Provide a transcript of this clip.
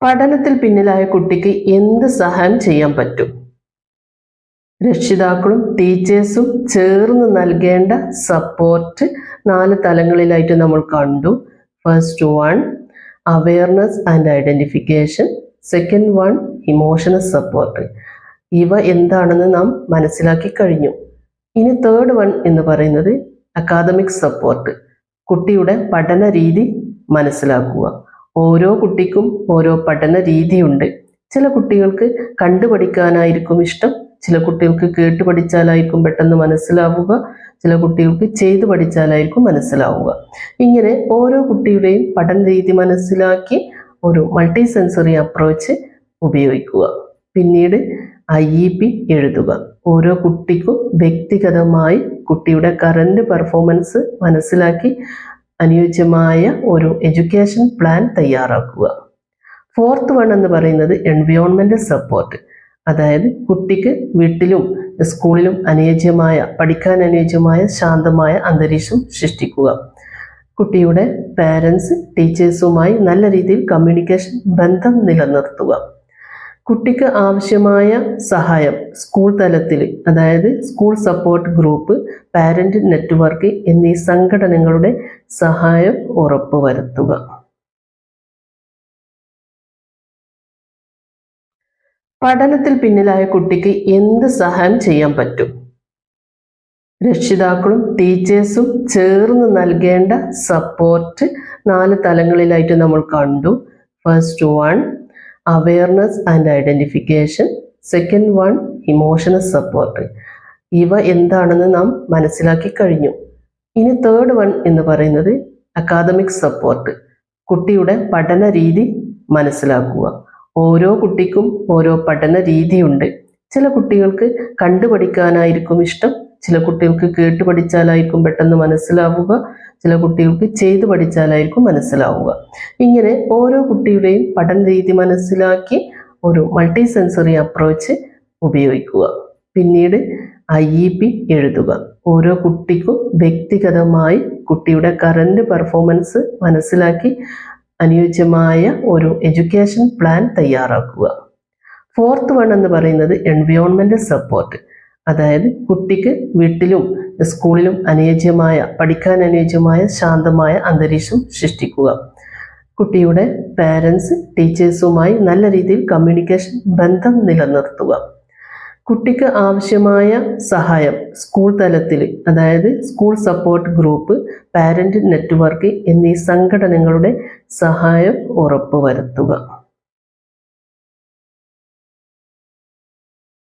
പഠനത്തിൽ പിന്നിലായ കുട്ടിക്ക് എന്ത് സഹായം ചെയ്യാൻ പറ്റും? രക്ഷിതാക്കളും ടീച്ചേഴ്സും ചേർന്ന് നൽകേണ്ട സപ്പോർട്ട് 4 തലങ്ങളിലായിട്ട് നമ്മൾ കണ്ടു. First one awareness and identification, second one emotional support. ഇവ എന്താണെന്ന് നാം മനസ്സിലാക്കി കഴിഞ്ഞു. ഇനി തേർഡ് വൺ എന്ന് പറയുന്നത് അക്കാദമിക് സപ്പോർട്ട്, കുട്ടിയുടെ പഠന രീതി മനസ്സിലാക്കുക. ഓരോ കുട്ടിക്കും ഓരോ പഠന രീതിയുണ്ട്. ചില കുട്ടികൾക്ക് കണ്ടുപഠിക്കാനായിരിക്കും ഇഷ്ടം, ചില കുട്ടികൾക്ക് കേട്ട് പഠിച്ചാലായിരിക്കും പെട്ടെന്ന് മനസ്സിലാവുക, ചില കുട്ടികൾക്ക് ചെയ്തു പഠിച്ചാലായിരിക്കും മനസ്സിലാവുക. ഇങ്ങനെ ഓരോ കുട്ടിയുടെയും പഠന രീതി മനസ്സിലാക്കി ഒരു മൾട്ടി സെൻസറി അപ്രോച്ച് ഉപയോഗിക്കുക. പിന്നീട് IEP എഴുതുക. ഓരോ കുട്ടിക്കും വ്യക്തിഗതമായി കുട്ടിയുടെ കറന്റ് പെർഫോമൻസ് മനസ്സിലാക്കി അനുയോജ്യമായ ഒരു എഡ്യൂക്കേഷൻ പ്ലാൻ തയ്യാറാക്കുക. ഫോർത്ത് വൺ എന്ന് പറയുന്നത് എൻവയോൺമെന്റൽ സപ്പോർട്ട്, അതായത് കുട്ടിക്ക് വീട്ടിലും സ്കൂളിലും പഠിക്കാൻ അനുയോജ്യമായ ശാന്തമായ അന്തരീക്ഷം സൃഷ്ടിക്കുക. കുട്ടിയുടെ പാരൻസ് ടീച്ചേഴ്സുമായി നല്ല രീതിയിൽ കമ്മ്യൂണിക്കേഷൻ ബന്ധം നിലനിർത്തുക. കുട്ടിക്ക് ആവശ്യമായ സഹായം സ്കൂൾ തലത്തിൽ, അതായത് school support group, parent network എന്നീ സംഘടനകളുടെ സഹായം ഉറപ്പുവരുത്തുക. പഠനത്തിൽ പിന്നിലായ കുട്ടിക്ക് എന്ത് സഹായം ചെയ്യാൻ പറ്റും? രക്ഷിതാക്കളും ടീച്ചേഴ്സും ചേർന്ന് നൽകേണ്ട സപ്പോർട്ട് 4 തലങ്ങളിലായിട്ട് നമ്മൾ കണ്ടു. First one awareness and identification, second one emotional support. ഇവ എന്താണെന്ന് നാം മനസ്സിലാക്കി കഴിഞ്ഞു. ഇനി തേർഡ് വൺ എന്ന് പറയുന്നത് അക്കാദമിക് സപ്പോർട്ട്, കുട്ടിയുടെ പഠന രീതി മനസ്സിലാക്കുക. ഓരോ കുട്ടിക്കും ഓരോ പഠന രീതിയുണ്ട്. ചില കുട്ടികൾക്ക് കണ്ടുപഠിക്കാനായിരിക്കും ഇഷ്ടം, ചില കുട്ടികൾക്ക് കേട്ട് പഠിച്ചാലായിരിക്കും പെട്ടെന്ന് മനസ്സിലാവുക, ചില കുട്ടികൾക്ക് ചെയ്തു പഠിച്ചാലായിരിക്കും മനസ്സിലാവുക. ഇങ്ങനെ ഓരോ കുട്ടിയുടെയും പഠന രീതി മനസ്സിലാക്കി ഒരു മൾട്ടി സെൻസറി അപ്രോച്ച് ഉപയോഗിക്കുക. പിന്നീട് IEP എഴുതുക. ഓരോ കുട്ടിക്കും വ്യക്തിഗതമായി കുട്ടിയുടെ കറന്റ് പെർഫോമൻസ് മനസ്സിലാക്കി അനുയോജ്യമായ ഒരു എഡ്യൂക്കേഷൻ പ്ലാൻ തയ്യാറാക്കുക. ഫോർത്ത് വൺ എന്ന് പറയുന്നത് എൻവയോൺമെന്റൽ സപ്പോർട്ട്, അതായത് കുട്ടിക്ക് വീട്ടിലും സ്കൂളിലും പഠിക്കാൻ അനുയോജ്യമായ ശാന്തമായ അന്തരീക്ഷം സൃഷ്ടിക്കുക. കുട്ടിയുടെ പാരൻസ് ടീച്ചേഴ്സുമായി നല്ല രീതിയിൽ കമ്മ്യൂണിക്കേഷൻ ബന്ധം നിലനിർത്തുക. കുട്ടിക്ക് ആവശ്യമായ സഹായം സ്കൂൾ തലത്തിൽ, അതായത് school support group, parent network എന്നീ സംഘടനകളുടെ സഹായം ഉറപ്പുവരുത്തുക.